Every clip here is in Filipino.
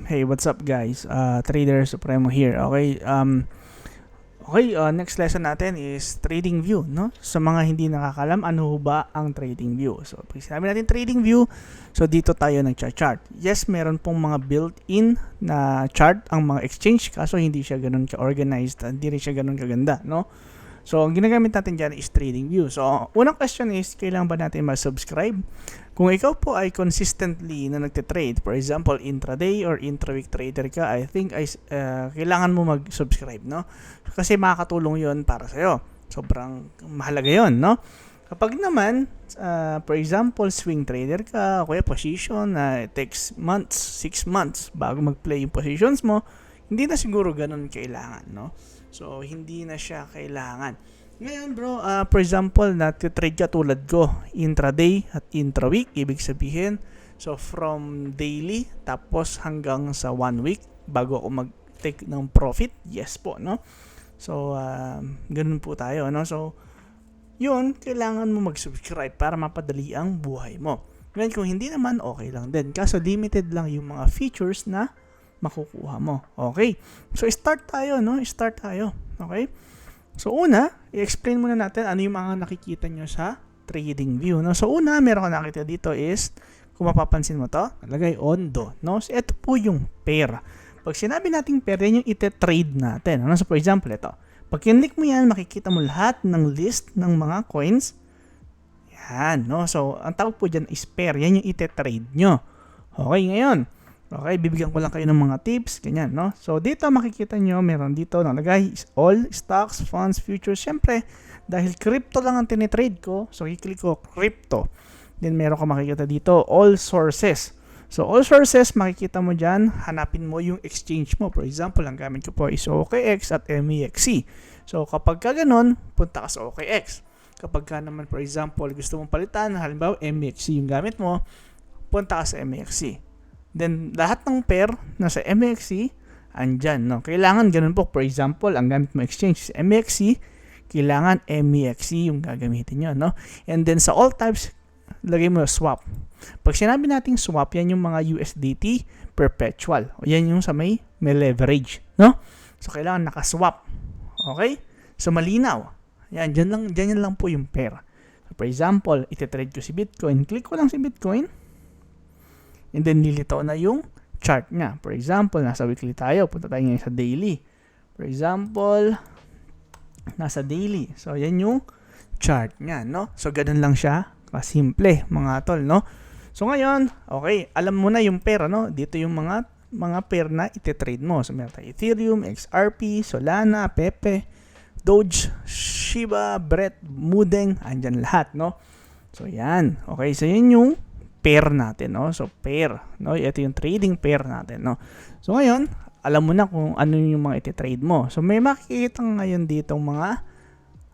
Hey, what's up guys? Trader Supremo here. Next lesson natin is trading view, no? Sa mga hindi nakakalam, ano ho ba ang trading view? So, pag sinabi natin trading view, so dito tayo nag-chart. Yes, meron pong mga built-in na chart ang mga exchange, kaso hindi siya ganun ka-organized, hindi rin siya ganun kaganda, no? So, ang ginagamit natin dyan is trading view. So, unang question is, kailangan ba natin ma-subscribe? Kung ikaw po ay consistently na nagte-trade, for example, intraday or intra-week trader ka, I think kailangan mo mag-subscribe, no? Kasi makakatulong yon para sa'yo. Sobrang mahalaga yon, no? Kapag naman, for example, swing trader ka, kaya position na it takes months, 6 months bago mag-play yung positions mo, hindi na siguro ganun kailangan, no? So, hindi na siya kailangan. Ngayon bro, for example, nati-trade ka tulad ko, intraday at intra-week, ibig sabihin, so from daily, tapos hanggang sa 1 week, bago ako mag-take ng profit, yes po, no? So, ganun po tayo, no? So, yun, kailangan mo mag-subscribe para mapadali ang buhay mo. Ngayon, kung hindi naman, okay lang din. Kaso, limited lang yung mga features na makukuha mo. Okay? So, start tayo, no? Start tayo. Okay? So, una, i-explain muna natin ano yung mga nakikita nyo sa trading view, no? So, una, meron ka nakita dito is, kung mapapansin mo to, nalagay ondo, no? So, ito po yung pair. Pag sinabi nating pair, yan yung ite-trade natin. Ano? So, for example, ito. Pag kinlik mo yan, makikita mo lahat ng list ng mga coins. Yan, no? So, ang tawag po dyan is pair. Yan yung ite-trade nyo. Okay, ngayon. Okay, bibigyan ko lang kayo ng mga tips, ganyan, no? So, dito makikita nyo, meron dito nakalagay all stocks, funds, futures. Siyempre, dahil crypto lang ang tinitrade ko, so i-click ko crypto. Then, meron ka makikita dito, all sources. So, all sources, makikita mo dyan, hanapin mo yung exchange mo. For example, ang gamit ko po is OKX at MEXC. So, kapag ka ganun, punta ka sa OKX. Kapag ka naman, for example, gusto mong palitan, halimbawa, MEXC yung gamit mo, punta ka sa MEXC. Then, lahat ng pair na sa MEXC, andyan, no? Kailangan ganun po. For example, ang gamit mo exchange is MEXC, kailangan MEXC yung gagamitin nyo, no? And then, sa all types, lagay mo swap. Pag sinabi nating swap, yan yung mga USDT perpetual. O yan yung sa may leverage, no? So, kailangan nakaswap. Okay? So, malinaw. Yan, dyan lang po yung pair. So, for example, ititrade ko si Bitcoin. Click ko lang si Bitcoin. And then, nilitaw na yung chart niya. For example, nasa weekly tayo. Punta tayo ngayon sa daily. For example, nasa daily. So, yan yung chart niya, no? So, ganun lang siya. Kasimple, mga tol, no? So, ngayon, okay, alam mo na yung pair, no? Dito yung mga pair na ititrade mo. So, meron tayo Ethereum, XRP, Solana, Pepe, Doge, Shiba, Bret, Mudeng, andyan lahat, no? So, yan. Okay, so yan yung pair natin, no? So, pair, no? Ito yung trading pair natin, no? So, ngayon, alam mo na kung ano yung mga iti-trade mo. So, may makikita ngayon ditong mga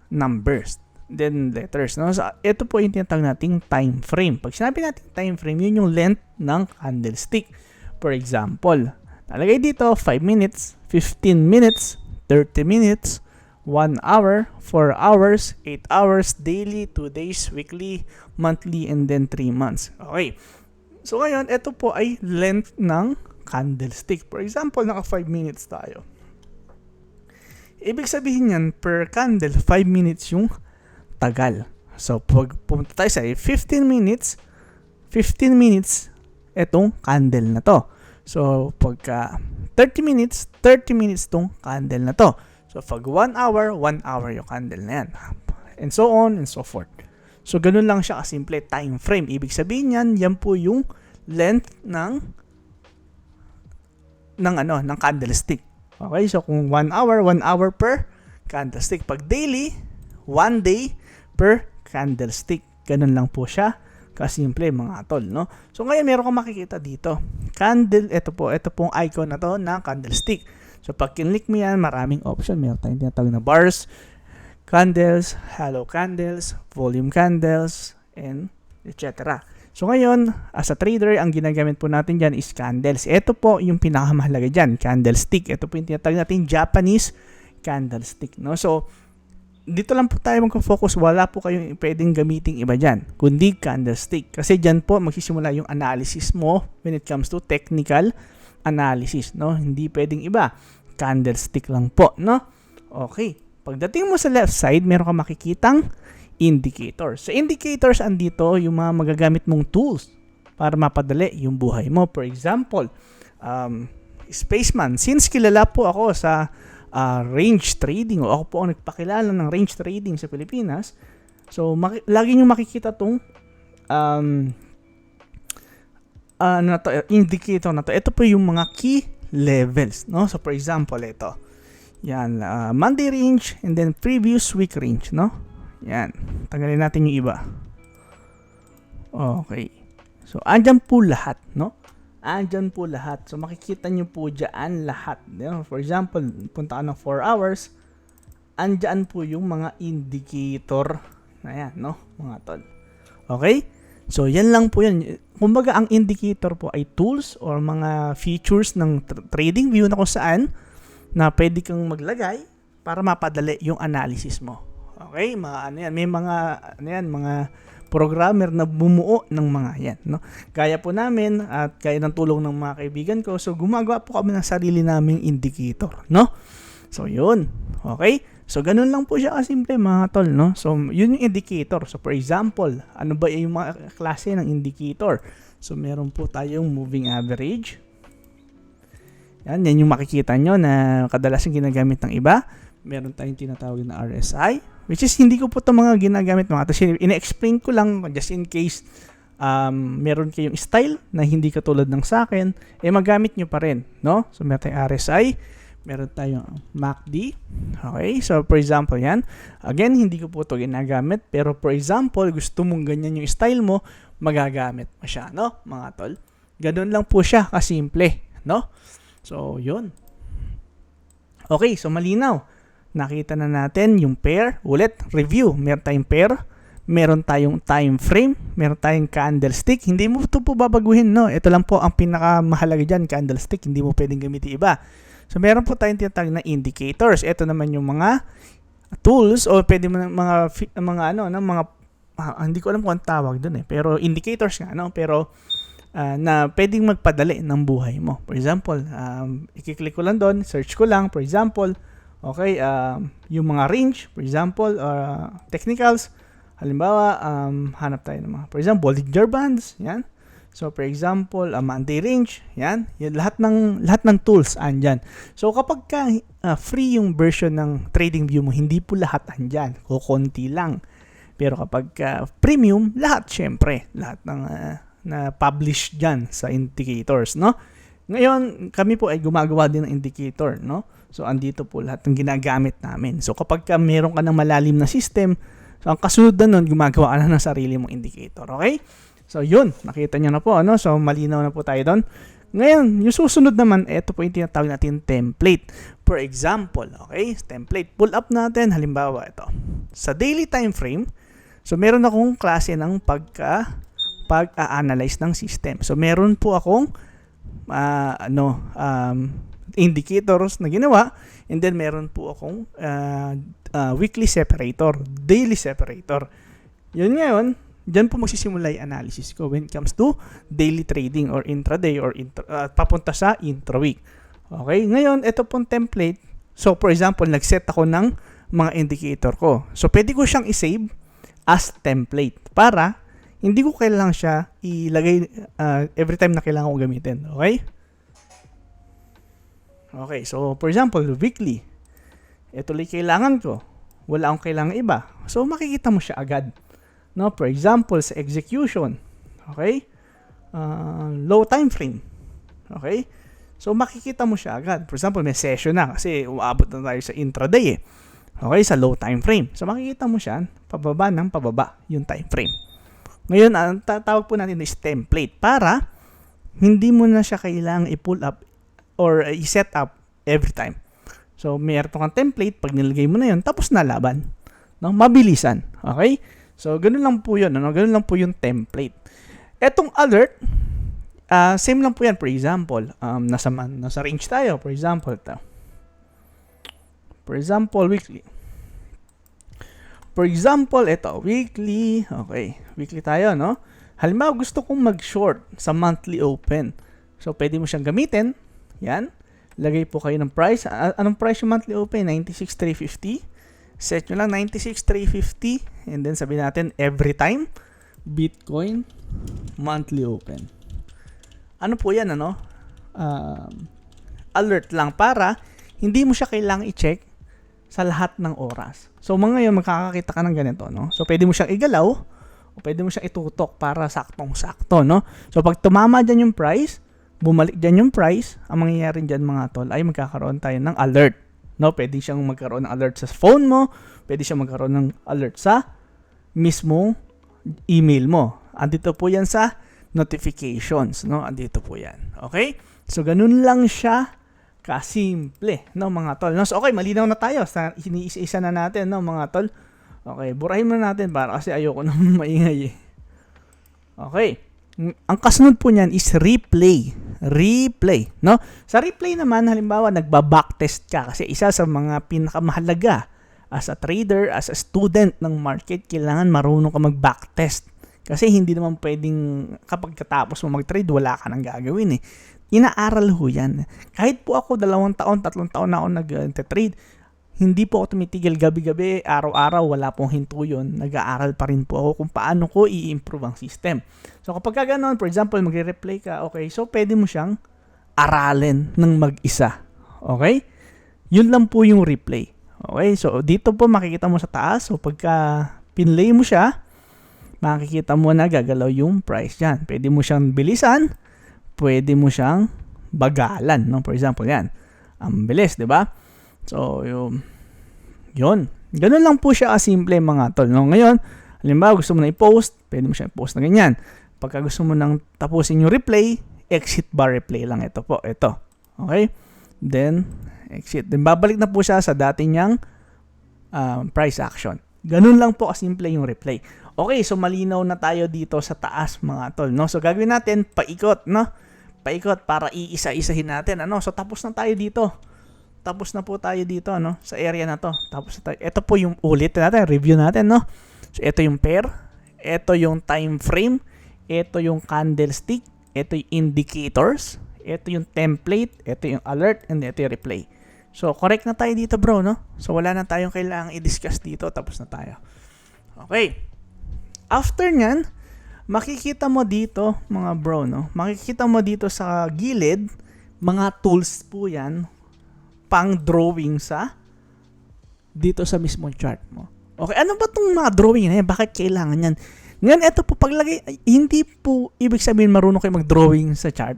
numbers, then letters, no? So, ito po yung tinatawag nating time frame. Pag sinabi nating time frame, yun yung length ng candlestick. For example, nalagay dito 5 minutes, 15 minutes, 30 minutes, 1 hour, 4 hours, 8 hours, daily, 2 days, weekly, monthly, and then 3 months. Okay. So, ngayon, ito po ay length ng candlestick. For example, naka 5 minutes tayo. Ibig sabihin yan, per candle, 5 minutes yung tagal. So, pag pumunta tayo sa 15 minutes, itong candle na to. So, pagka 30 minutes tong candle na to. So, pag 1 hour yung candle na yan. And so on and so forth. So, ganun lang siya kasimple, time frame. Ibig sabihin yan po yung length ng candlestick. Okay, so kung 1 hour per candlestick. Pag daily, 1 day per candlestick. Ganun lang po siya kasimple, mga tol, no? So, ngayon meron kang makikita dito. Candle, ito pong icon na to ng candlestick. So, pag kinlik mo yan, maraming option. Meron tayong tinatawag na bars, candles, hollow candles, volume candles, and etc. So, ngayon, as a trader, ang ginagamit po natin dyan is candles. Ito po yung pinakamahalaga dyan, candlestick. Ito po yung tinatawag natin Japanese candlestick, no? So, dito lang po tayo magpo-focus. Wala po kayong pwedeng gamiting iba dyan, kundi candlestick. Kasi dyan po magsisimula yung analysis mo when it comes to technical analysis, no? Hindi pwedeng iba. Candlestick lang po, no? Okay. Pagdating mo sa left side, meron ka makikitang indicators. Sa indicators, andito yung mga magagamit mong tools para mapadali yung buhay mo. For example, Spaceman, since kilala po ako sa range trading, o ako po ang nagpakilala ng range trading sa Pilipinas, so lagi nyo makikita tong indicator na to. Ito po yung mga key levels, no? So for example, ito. Yan, Monday range and then previous week range, no? Yan. Tanggalin natin yung iba. Okay. So andyan po lahat, no? Andyan po lahat. So makikita nyo po dyan lahat. For example, punta ka ng 4 hours, andyan po yung mga indicator na yan, no? Mga tol. Okay? So yan lang po yan. Kumbaga ang indicator po ay tools or mga features ng trading view na kung saan na pwede kang maglagay para mapadali yung analysis mo. Okay? Mga ano yan, may mga ano yan, mga programmer na bumuo ng mga yan, no? Kaya po namin at kaya ng tulong ng mga kaibigan ko, so gumagawa po kami ng sarili naming indicator, no? So yun. Okay? So ganun lang po siya kasimple mga tol, no? So yun yung indicator. So for example, ano ba yung mga klase ng indicator? So meron po tayong moving average. Yan yung makikita nyo na kadalasan ginagamit ng iba. Meron tayong tinatawag na RSI, which is hindi ko po ito mga ginagamit mga ito. Ine-explain ko lang just in case meron kayong style na hindi katulad ng sa akin, magamit nyo pa rin, no? So meron tayong RSI, meron tayong MACD. Okay, so for example yan. Again, hindi ko po ito ginagamit, pero for example, gusto mong ganyan yung style mo, magagamit mo siya, no? Mga tol. Ganun lang po siya kasimple, no? So, yun. Okay, so malinaw. Nakita na natin yung pair. Ulit, review. Meron tayong pair, meron tayong time frame, meron tayong candlestick. Hindi mo ito po babaguhin, no? Ito lang po ang pinakamahalaga dyan, candlestick. Hindi mo pwedeng gamitin iba. So, meron po tayong tinatawag na indicators. Ito naman yung mga tools o pwede mo hindi ko alam kung ang tawag dun pero indicators nga, no? Pero na pwedeng magpadali ng buhay mo. For example, i-click ko lang doon, search ko lang, for example, okay, yung mga range, for example, technicals, halimbawa, hanap tayo ng mga, for example, Bollinger Bands, yan. So, for example, Monday range, yan. Lahat ng tools andyan. So, kapag free yung version ng TradingView mo, hindi po lahat andyan. Kukunti lang. Pero kapag premium, lahat, syempre. Lahat ng na publish dyan sa indicators, no? Ngayon, kami po ay gumagawa din ng indicator, no? So, andito po lahat ng ginagamit namin. So, kapag meron ka ng malalim na system, so, ang kasunod na nun, gumagawa ka na ng sarili mong indicator, okay? So, yun, nakita nyo na po, ano? So, malinaw na po tayo doon. Ngayon, yung susunod naman, ito po yung tinatawag natin template. For example, okay? Template, pull up natin, halimbawa ito. Sa daily time frame, so, meron akong klase ng pag-a-analyze ng system. So, meron po akong indicators na ginawa, and then meron po akong weekly separator, daily separator. Yun ngayon, dyan po magsisimula yung analysis ko when it comes to daily trading or intraday or papunta sa intra-week. Okay? Ngayon, ito pong template. So, for example, nag-set ako ng mga indicator ko. So, pwede ko siyang i-save as template para hindi ko kailangan siya ilagay every time na kailangan ko gamitin. Okay? Okay, so for example, weekly. Ito lang kailangan ko. Wala akong kailangan iba. So makikita mo siya agad. No, for example, sa execution. Okay? Low time frame. Okay? So makikita mo siya agad. For example, may session na kasi uabot na tayo sa intraday Okay, sa low time frame. So makikita mo siya pababa ng pababa yung time frame. Ngayon, ang tatawag po natin is template para hindi mo na siya kailangang i-pull up or i-set up every time. So, meron kang template, pag nilagay mo na yun, tapos na laban. No? Mabilisan. Okay? So, ganun lang po yun. Ano? Ganun lang po yung template. Etong alert, same lang po yan. For example, nasa range tayo. For example, weekly. For example, ito, weekly. Okay, weekly tayo, no? Halimbawa, gusto kong mag-short sa monthly open. So, pwede mo siyang gamitin. Yan. Lagay po kayo ng price. Anong price yung monthly open? 96,350. Set nyo lang 96,350. And then sabihin natin every time Bitcoin monthly open. Ano po yan, ano? Alert lang para hindi mo siya kailangang i-check sa lahat ng oras. So, ngayon, magkakakita ka ng ganito, no? So, pwede mo siyang igalaw o pwede mo siyang itutok para saktong-sakto, no? So, pag tumama dyan yung price, bumalik dyan yung price, ang mangyayari dyan, mga tol, ay magkakaroon tayo ng alert, no? Pwede siyang magkaroon ng alert sa phone mo, pwede siyang magkaroon ng alert sa mismong email mo. Andito po yan sa notifications, no? Andito po yan. Okay? So, ganun lang siya kasimple, no, mga tol. No? So, okay, malinaw na tayo. Iniisa-isa na natin, no, mga tol. Okay, burahin mo natin para kasi ayoko na maingay eh. Okay. Ang kasunod po niyan is replay. Replay, no? Sa replay naman, halimbawa, nagba-backtest ka kasi isa sa mga pinakamahalaga as a trader, as a student ng market, kailangan marunong ka mag-backtest. Kasi hindi naman pwedeng kapag katapos mo mag-trade, wala ka nang gagawin eh. Inaaral ho yan. Kahit po ako 2 taon, 3 taon na ako nag-trade, hindi po ako tumitigil gabi-gabi, araw-araw, wala pong hinto yun. Nag-aaral pa rin po ako kung paano ko i-improve ang system. So kapag gano'n, for example, magre-replay ka, okay, so pwede mo siyang aralin ng mag-isa. Okay? Yun lang po yung replay. Okay? So dito po makikita mo sa taas, so pagka pinlay mo siya, makikita mo na gagalaw yung price dyan. Pwede mo siyang bilisan, pwede mo siyang bagalan, no? For example, yan. Ang bilis, di ba? So, yun. Ganun lang po siya kasimple, mga tol. No? Ngayon, halimbawa, gusto mo na i-post, pwede mo siya i-post na ganyan. Pagka gusto mo nang tapusin yung replay, exit bar replay lang. Ito po, ito. Okay? Then, exit. Then, babalik na po siya sa dati niyang price action. Ganun lang po kasimple yung replay. Okay, so malinaw na tayo dito sa taas, mga tol, no? So gagawin natin paikot, no? Paikot para iisa-isahin natin, ano? So tapos na tayo dito. Tapos na po tayo dito, no? Sa area na to. Tapos na tayo. Ito po yung ulit natin, review natin, no? So ito yung pair, ito yung time frame, ito yung candlestick, ito yung indicators, ito yung template, ito yung alert, and ito yung replay. So correct na tayo dito, bro, no? So wala na tayong kailangang i-discuss dito, tapos na tayo. Okay. After nyan, makikita mo dito, mga bro, no? Makikita mo dito sa gilid, mga tools po yan, pang drawing sa, dito sa mismong chart mo. Okay, ano ba itong mga drawing na yan? Bakit kailangan yan? Ngayon, ito po, paglagay, hindi po, ibig sabihin marunong kayo mag-drawing sa chart,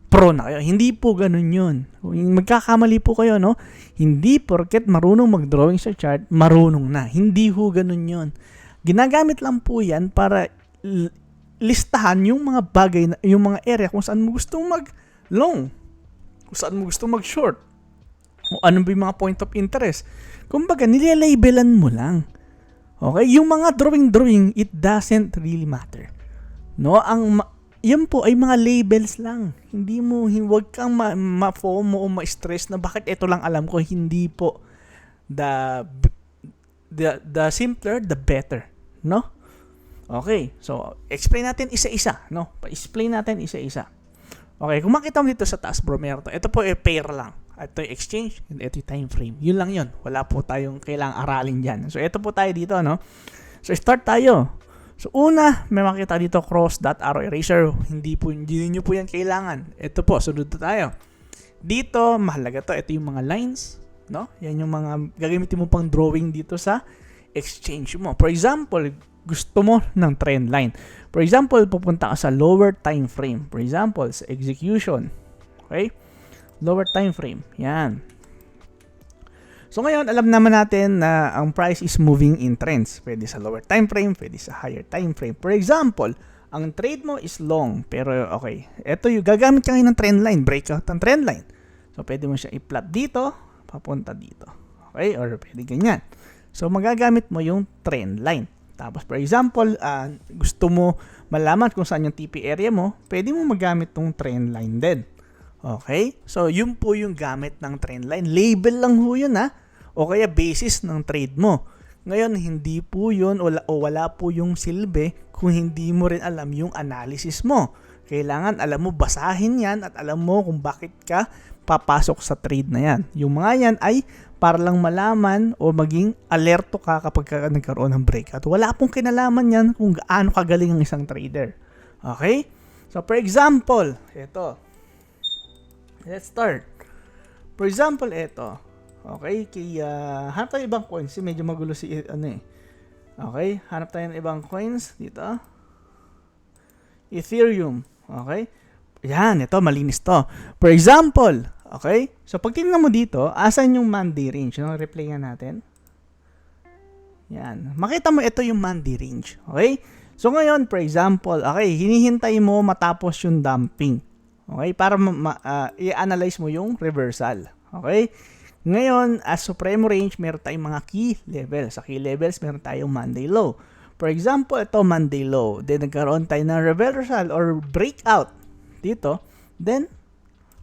pro na kayo. Hindi po ganun yun. Magkakamali po kayo, no? Hindi porket marunong mag-drawing sa chart, marunong na. Hindi ho ganun yun. Ginagamit lang po yan para listahan yung mga bagay, yung mga area kung saan mo gustong mag-long, kung saan mo gustong mag-short, kung ano ba yung mga point of interest. Kumbaga, nilalabelan mo lang. Okay? Yung mga drawing, it doesn't really matter. No? Yan po ay mga labels lang. Hindi mo, huwag kang ma-FOMO o ma-stress na bakit ito lang alam ko. Hindi po. The simpler, the better. No? Okay. So, explain natin isa-isa. No? Pa-explain natin isa-isa. Okay. Kung makita mo dito sa taas, bro, meron to. Ito po ay pair lang. Ito yung exchange, and ito yung time frame. Yun lang yun. Wala po tayong kailangang aralin dyan. So, ito po tayo dito, no? So, start tayo. So, una, may makita dito, cross, dot, arrow, eraser. Hindi nyo po yan kailangan. Ito po, sunod na tayo. Dito, mahalaga to. Ito yung mga lines, no? Yan yung mga gagamitin mo pang drawing dito sa exchange mo. For example, gusto mo ng trend line. For example, pupunta ka sa lower time frame. For example, sa execution. Okay? Lower time frame. Yan. So ngayon, alam naman natin na ang price is moving in trends. Pwede sa lower time frame, pwede sa higher time frame. For example, ang trade mo is long. Pero okay, ito yung gagamit ka ngayon ng trend line. Breakout ng trend line. So pwede mo siya i-plot dito, papunta dito. Okay? Or pwede ganyan. So magagamit mo yung trend line. Tapos for example, gusto mo malaman kung saan yung TP area mo, pwede mo magamit tong trend line din. Okay? So yun po yung gamit ng trend line. Label lang ho yun, ha? O kaya basis ng trade mo. Ngayon, hindi po yun o wala po yung silbi kung hindi mo rin alam yung analysis mo. Kailangan alam mo basahin yan at alam mo kung bakit ka papasok sa trade na yan. Yung mga yan ay para lang malaman o maging alerto ka kapag ka nagkaroon ng breakout. Wala pong kinalaman yan kung gaano kagaling ang isang trader. Okay? So, for example, ito. Let's start. For example, ito. Okay? Hanap tayo ibang coins. Medyo magulo Okay? Hanap tayo ng ibang coins dito. Ethereum. Okay? Yan, ito, malinis to. For example, okay? So, pag tingnan mo dito, asan yung Monday range? Replay nga natin. Yan. Makita mo, ito yung Monday range. Okay? So, ngayon, for example, okay, hinihintay mo matapos yung dumping. Okay? Para i-analyze mo yung reversal. Okay? Ngayon, as supremo range, meron tayong mga key levels. Sa key levels, meron tayong Monday low. For example, ito Monday low. Then, nagkaroon tayo ng reversal or breakout dito. Then,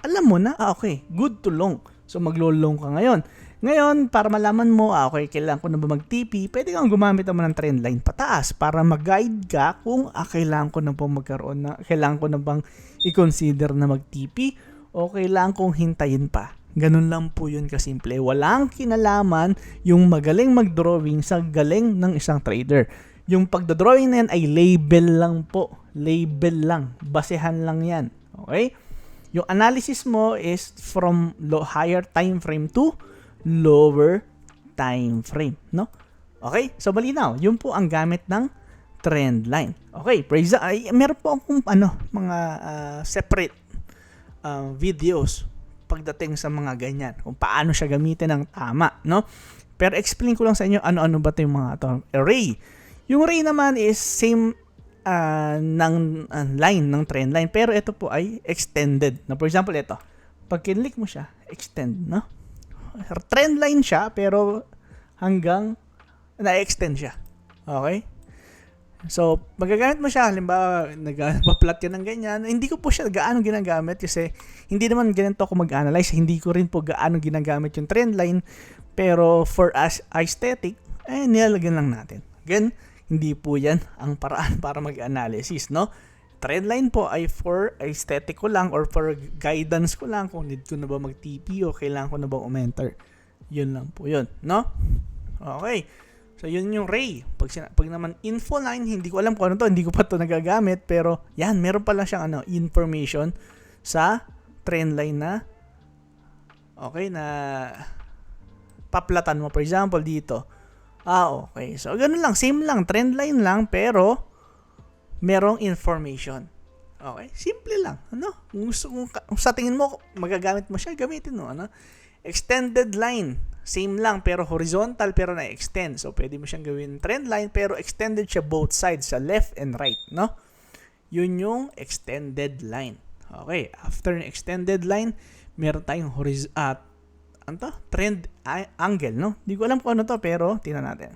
alam mo na, okay, good to long. So, maglo-long ka ngayon. Ngayon, para malaman mo, okay, kailangan ko na ba mag-TP, pwede kang gumamit naman ng trend line pataas para mag-guide ka kung kailangan ko na bang magkaroon na, kailangan ko na bang i-consider na mag-TP o kailangan kong hintayin pa. Ganun lang po yun kasimple. Walang kinalaman yung magaling mag-drawing sa galing ng isang trader. Yung pagdodrawing na yan ay label lang po. Label lang. Basehan lang yan. Okay? Yung analysis mo is from higher time frame to lower time frame. No? Okay? So, malinaw. Yun po ang gamit ng trend line. Okay? Meron po akong mga separate videos pagdating sa mga ganyan. Kung paano siya gamitin ng tama. No? Pero explain ko lang sa inyo ano-ano ba ito yung mga array. Yung array naman is same ng line, ng trend line. Pero ito po ay extended. Na for example, ito. Pag kinlik mo siya, extend, no? Trend line siya, pero hanggang na-extend siya. Okay? So, magagamit mo siya. Halimbawa, nagpa-plot ka ng ganyan. Hindi ko po siya gaano ginagamit kasi hindi naman ganito ako mag-analyze. Hindi ko rin po gaano ginagamit yung trend line. Pero for aesthetic, nilalagyan lang natin. Again, hindi po yan ang paraan para mag-analysis, no? Trendline po ay for aesthetic ko lang or for guidance ko lang kung need ko na ba mag-TP o kailangan ko na ba umenter. Yun lang po yun, no? Okay. So, yun yung ray. Pag naman info line, hindi ko alam kung ano to. Hindi ko pa to nagagamit. Pero, yan, meron pala siyang information sa trendline na okay, na paplatan mo. For example, dito. Okay. So, ganun lang. Same lang. Trend line lang. Pero, merong information. Okay? Simple lang. Kung sa tingin mo, magagamit mo siya, gamitin mo. Extended line. Same lang. Pero horizontal, pero na-extend. So, pwede mo siyang gawin trend line, pero extended siya both sides, sa left and right. No? Yun yung extended line. Okay. After ng extended line, meron tayong trend angle, no? Hindi ko alam kung ano to, pero tingnan natin.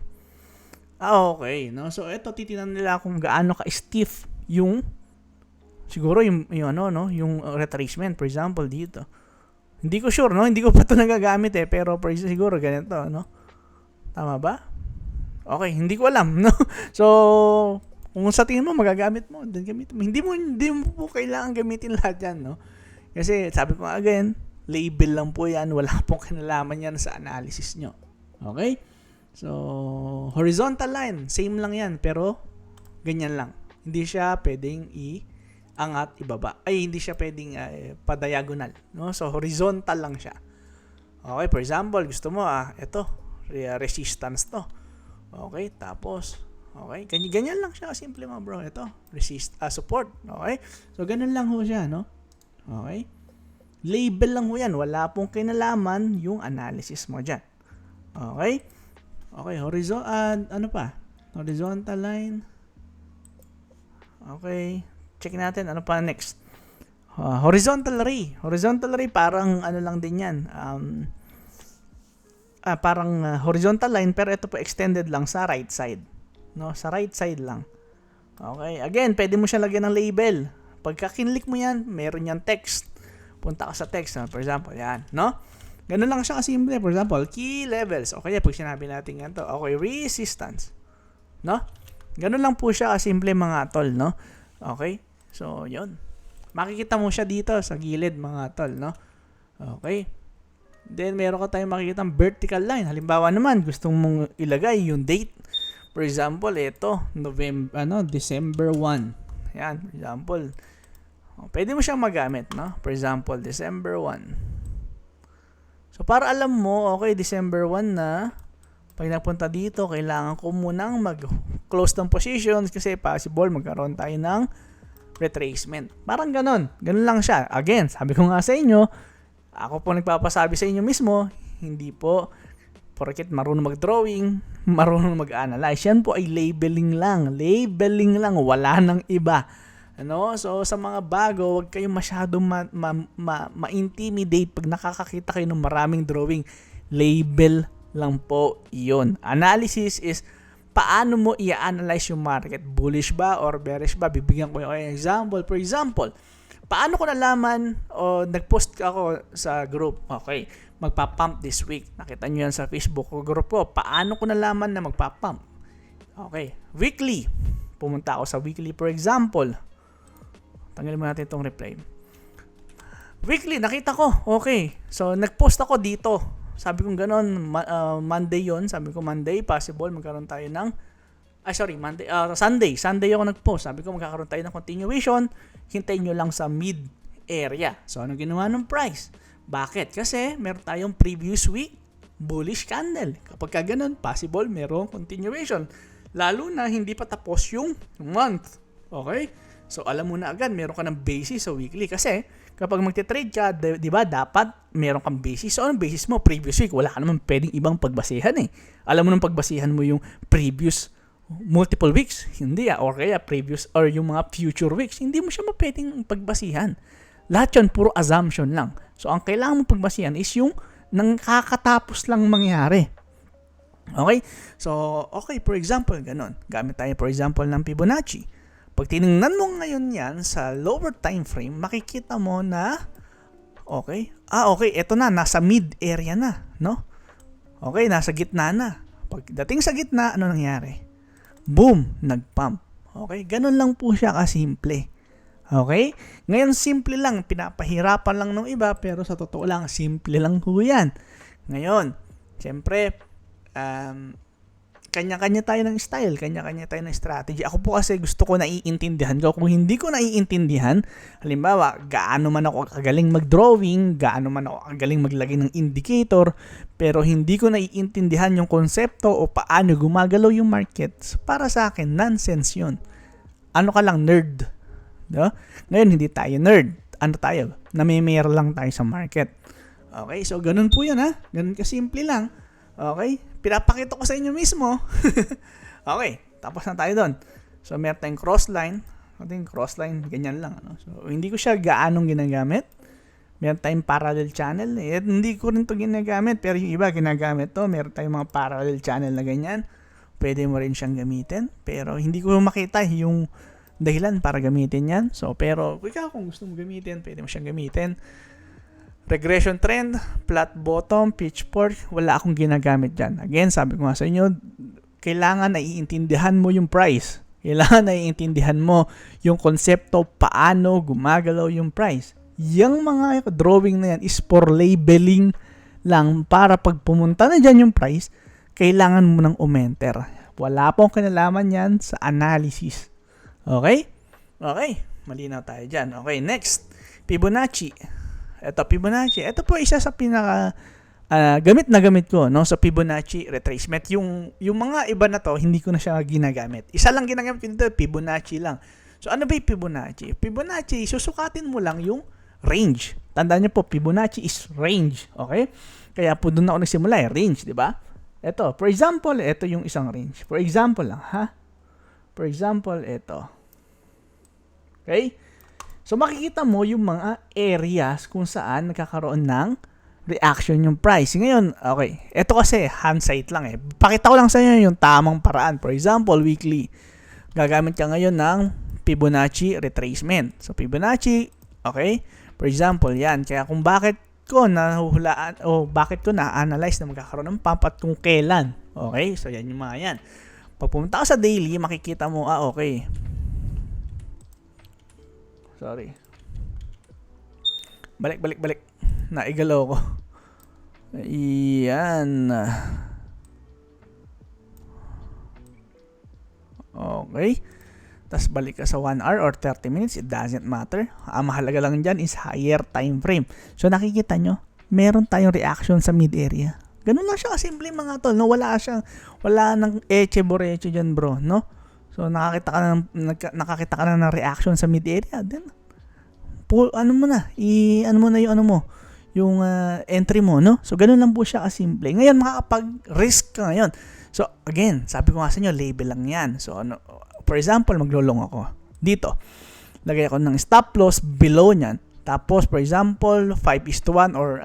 Okay, no? So, ito, titingnan nila kung gaano ka-stiff yung siguro yung retracement, for example, dito. Hindi ko sure, no? Hindi ko pa ito nagagamit pero siguro ganito, no? Tama ba? Okay, hindi ko alam, no? So, kung sa tingin mo magagamit mo, then gamit mo. Hindi mo po kailangan gamitin lahat yan, no? Kasi, sabi ko again, label lang po yan. Wala pong kinalaman yan sa analysis nyo. Okay? So, horizontal line. Same lang yan. Pero, ganyan lang. Hindi siya pwedeng angat, ibaba. Hindi siya pwedeng pa-diagonal. No? So, horizontal lang siya. Okay? For example, gusto mo, ito, resistance to. Okay? Tapos, okay? Ganyan lang siya. Simple mo, bro. Ito, support. Okay? So, ganun lang ho siya, no? Okay? Label lang ho yan. Wala pong kinalaman yung analysis mo dyan. Okay? Okay, ano pa? Horizontal line. Okay. Check natin. Ano pa next? Horizontal ray. Horizontal ray, parang ano lang din yan. Parang horizontal line, pero ito po extended lang sa right side. No? Sa right side lang. Okay. Again, pwede mo siya lagyan ng label. Pagka kinlik mo yan, meron yan text. Punta ka sa text. For example, yan. No? Ganun lang siya kasimple. For example, key levels. Okay, pag sinabi natin yan to. Okay, resistance. No? Ganun lang po siya kasimple mga tol, no? Okay? So, yun. Makikita mo siya dito sa gilid mga tol, no? Okay. Then meron ka tayong makikita vertical line. Halimbawa naman, gusto mong ilagay yung date. For example, ito, December 1. Yan, for example. Pwede mo siyang magamit, no? For example, December 1. So para alam mo, okay, December 1 na. Pag nagpunta dito, kailangan ko munang mag-close ng positions kasi possible magkaroon tayo ng retracement. Parang ganon. Ganon lang siya. Again, sabi ko nga sa inyo, ako po nagpapasabi sa inyo mismo, hindi po porket marunong mag-drawing, marunong mag-analyze. Yan po ay labeling lang. Labeling lang. Wala nang iba. Ano? So, sa mga bago, huwag kayong masyadong ma-intimidate pag nakakakita kayo ng maraming drawing. Label lang po yun. Analysis is paano mo i-analyze yung market. Bullish ba or bearish ba? Bibigyan ko yung example. For example, paano ko nalaman o nag-post ako sa group? Okay, magpa-pump this week. Nakita nyo yan sa Facebook group ko. Paano ko nalaman na magpa-pump? Okay, weekly. Pumunta ako sa weekly for example. Tanggalin mo natin itong reply. Weekly, nakita ko. Okay, so nag-post ako dito. Sabi ko gano'n, Monday yon. Sabi ko Monday, possible magkaroon tayo ng Sunday ako nag-post. Sabi ko magkakaroon tayo ng continuation. Hintayin nyo lang sa mid area. So, ano ginawa ng price? Bakit? Kasi meron tayong previous week bullish candle. Kapag ka ganun, possible merong continuation. Lalo na hindi pa tapos yung month. Okay? So, alam mo na agad, meron ka ng basis sa weekly. Kasi, kapag magte-trade ka, di ba, dapat meron kang basis. So, anong basis mo? Previous week. Wala ka naman pwedeng ibang pagbasihan eh. Alam mo nung pagbasihan mo yung previous multiple weeks, hindi or kaya previous or yung mga future weeks, hindi mo siya mapwedeng pagbasihan. Lahat yun, puro assumption lang. So, ang kailangan mong pagbasihan is yung nakakatapos lang mangyari. Okay? So, okay, for example, ganun. Gamit tayo, for example, ng Fibonacci. Pag tinignan mo ngayon yan sa lower time frame, makikita mo na, okay, eto na, nasa mid area na, no? Okay, nasa gitna na. Pagdating sa gitna, ano nangyari? Boom! Nag-pump. Okay? Ganun lang po siya kasimple. Okay? Ngayon, simple lang. Pinapahirapan lang ng iba, pero sa totoo lang, simple lang po yan. Ngayon, siyempre, kanya-kanya tayo ng style, kanya-kanya tayo ng strategy. Ako po kasi gusto ko naiintindihan ko. Kung hindi ko naiintindihan, halimbawa, gaano man ako kagaling mag-drawing, gaano man ako kagaling maglagay ng indicator, pero hindi ko naiintindihan yung konsepto o paano gumagalaw yung markets, para sa akin, nonsense yun. Ano ka lang, nerd. No? Ngayon, hindi tayo nerd. Ano tayo? Namimere lang tayo sa market. Okay, so ganun po yan ha. Ganun kasimple lang. Okay? Pinapakita ko sa inyo mismo. Okay, tapos na tayo doon. So, meron tayong crossline. Ating crossline, ganyan lang. Ano? So, hindi ko siya gaanong ginagamit. Meron tayong parallel channel. Hindi ko rin to ginagamit, pero yung iba ginagamit to. Meron tayong mga parallel channel na ganyan. Pwede mo rin siyang gamitin. Pero hindi ko makita yung dahilan para gamitin yan. So, pero ikaw kung gusto mo gamitin, pwede mo siyang gamitin. Regression trend, flat bottom, pitchfork, wala akong ginagamit dyan. Again, sabi ko nga sa inyo, kailangan naiintindihan mo yung price. Kailangan naiintindihan mo yung konsepto paano gumagalaw yung price. Yung mga drawing na yan is for labeling lang para pag pumunta na dyan yung price, kailangan mo nang umenter. Wala pong kinalaman yan sa analysis. Okay? Okay. Malinaw tayo dyan. Okay, next. Fibonacci. Ito, Fibonacci. Ito po isa sa pinaka gamit ko, no, sa Fibonacci retracement. Yung mga iba na to, hindi ko na siya ginagamit. Isa lang ginagamit ko dito, Fibonacci lang. So, ano ba yung Fibonacci? Fibonacci, susukatin mo lang yung range. Tandaan niyo po, Fibonacci is range. Okay? Kaya po doon ako nagsimula, range, di ba? Ito, for example, ito yung isang range. For example lang, ha? For example, ito. Okay? So, makikita mo yung mga areas kung saan nagkakaroon ng reaction yung price. Ngayon, okay, ito kasi hindsight lang eh. Pakita ko lang sa inyo yung tamang paraan. For example, weekly. Gagamit ka ngayon ng Fibonacci retracement. So, Fibonacci, okay? For example, yan. Kaya kung bakit ko nahuhulaan o bakit ko na-analyze na magkakaroon ng pump at kung kailan. Okay? So, yan yung mga yan. Pag pumunta ka sa daily, makikita mo, okay. Sorry. Balik. Naigalaw ko. Yan. Okay. Tapos balik ka sa 1 hour or 30 minutes. It doesn't matter. Ang mahalaga lang dyan is higher time frame. So nakikita nyo, meron tayong reaction sa mid-area. Ganun lang siya kasimple mga tol. No? Wala nang eche-boreche dyan bro. No? So nakakita ka na ng reaction sa mid-area. Then, ano mo na yung entry mo, no? So ganun lang po siya kasimple. Ngayon makakapag-risk ka ngayon. So again, sabi ko nga sa inyo, label lang yan. So for example, maglulong ako dito. Lagay ako ng stop loss below niyan. Tapos for example, 5:1 or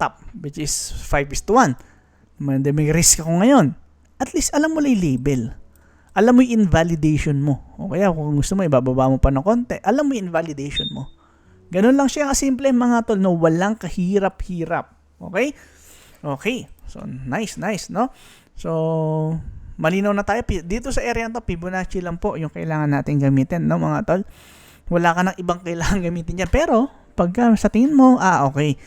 top, which is 5:1. May risk ako ngayon. At least alam mo lang yung label. Alam mo yung invalidation mo. O kaya kung gusto mo, ibababa mo pa ng konti. Alam mo yung invalidation mo. Ganun lang siya kasimple mga tol, no? Walang kahirap-hirap. Okay? Okay. So, nice, no? So, malinaw na tayo. Dito sa area na to, Fibonacci lang po yung kailangan natin gamitin, no mga tol? Wala ka ng ibang kailangan gamitin dyan. Pero, pagka sa tingin mo, okay,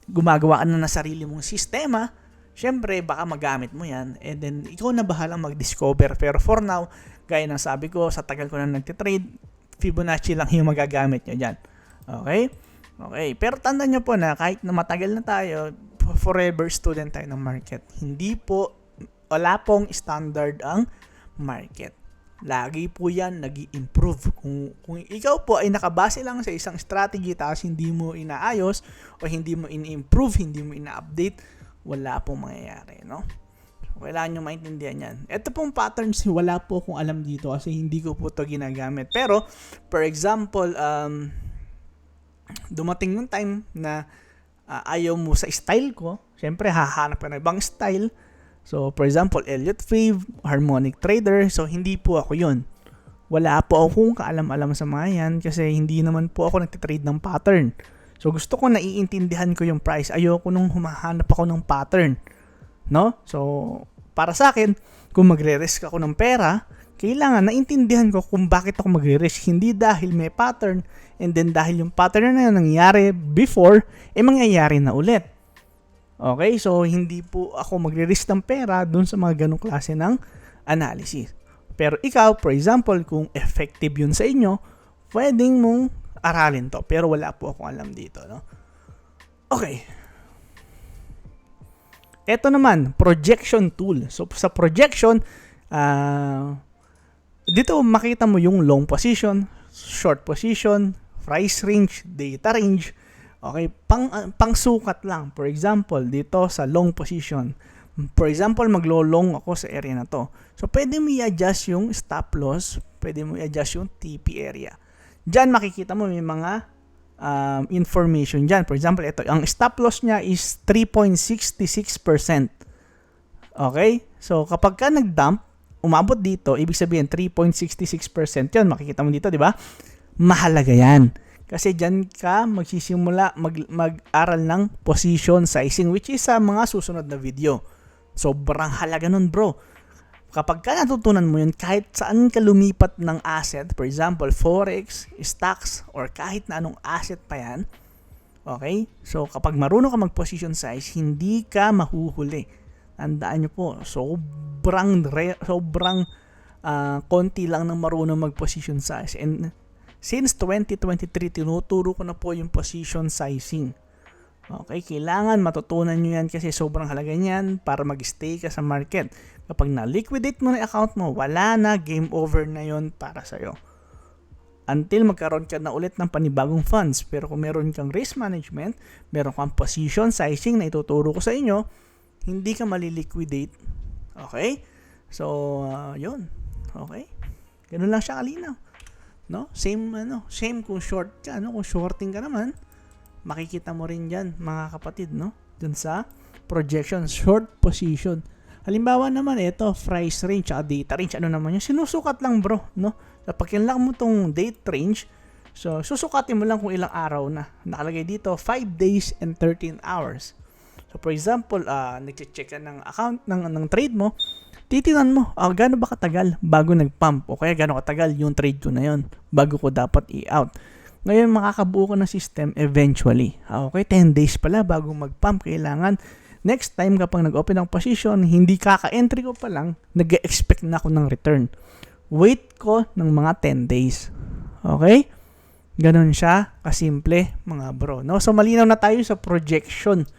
gumagawa ka na ng sarili mong sistema, syempre, baka magamit mo yan, and then, ikaw na bahalang mag-discover. Pero for now, gaya ng sabi ko, sa tagal ko na nagtitrade, Fibonacci lang yung magagamit nyo dyan. Okay? Okay. Pero tandaan nyo po na kahit na matagal na tayo, forever student tayo ng market. Wala pong standard ang market. Lagi po yan nag-i-improve. Kung ikaw po ay nakabase lang sa isang strategy tapos hindi mo inaayos o hindi mo in-improve, hindi mo ina-update, wala pong mangyayari, no? Kailangan nyo maintindihan yan. Ito pong patterns, wala po akong alam dito kasi hindi ko po ito ginagamit. Pero, for example, dumating yung time na ayaw mo sa style ko, syempre hahanap ka ng ibang style. So, for example, Elliott Wave, Harmonic Trader. So, hindi po ako yun. Wala po akong kaalam-alam sa mga yan kasi hindi naman po ako nagtitrade ng pattern. So, gusto ko naiintindihan ko yung price. Ayoko nung humahanap ako ng pattern. No? So, para sa akin, kung magre-risk ako ng pera, kailangan naintindihan ko kung bakit ako magre-risk. Hindi dahil may pattern, and then dahil yung pattern na yun nangyari before, mangyayari na ulit. Okay? So, hindi po ako magre-risk ng pera dun sa mga ganong klase ng analysis. Pero ikaw, for example, kung effective yun sa inyo, pwedeng mong aralin to. Pero wala po akong alam dito. No? Okay. Ito naman, projection tool. So, sa projection, dito makita mo yung long position, short position, price range, data range. Okay, pang sukat lang. For example, dito sa long position. For example, maglo-long ako sa area na to. So, pwede mo i-adjust yung stop loss, pwede mo i-adjust yung TP area. Diyan makikita mo may mga information dyan. For example, ito, ang stop loss niya is 3.66%. Okay? So, kapag ka nag-dump, umabot dito, ibig sabihin 3.66% yun. Makikita mo dito, di ba? Mahalaga yan. Kasi dyan ka magsisimula mag-aral ng position sizing, which is sa mga susunod na video. Sobrang halaga nun, bro. Kapag ka natutunan mo yun, kahit saan ka lumipat ng asset, for example, forex, stocks, or kahit na anong asset pa yan, okay? So, kapag marunong ka mag-position size, hindi ka mahuhuli. Tandaan nyo po, sobrang konti lang ng marunong mag-position size. And since 2023, tinuturo ko na po yung position sizing. Okay, kailangan matutunan nyo yan kasi sobrang halaga niyan para mag-stay ka sa market. Kapag na-liquidate mo na account mo, wala na, game over na yon para sa'yo. Until magkaroon ka na ulit ng panibagong funds. Pero kung meron kang risk management, meron kang position sizing na ituturo ko sa inyo, hindi ka maliliquidate. Okay? So, yun. Okay? Ganun lang siya kalinaw. No? Same kung short ka, no? Kung shorting ka naman, makikita mo rin dyan, mga kapatid, no? Dun sa projection, short position. Halimbawa naman, ito, price range, at data range, ano naman yun? Sinusukat lang, bro, no? Kapag kinlock mo tong date range, so, susukatin mo lang kung ilang araw na. Nakalagay dito, 5 days and 13 hours. So, for example, nag-check ka ng account, ng trade mo, titinan mo, gaano ba katagal bago nag-pump? O kaya gaano katagal yung trade ko na yon bago ko dapat i-out? Ngayon, makakabuo ka ng system eventually. Okay, 10 days pala bago mag-pump. Kailangan, next time kapag nag-open ng position, hindi kaka-entry ko pa lang, nag-expect na ako ng return. Wait ko ng mga 10 days. Okay? Ganon siya kasimple, mga bro. No? So, malinaw na tayo sa projection,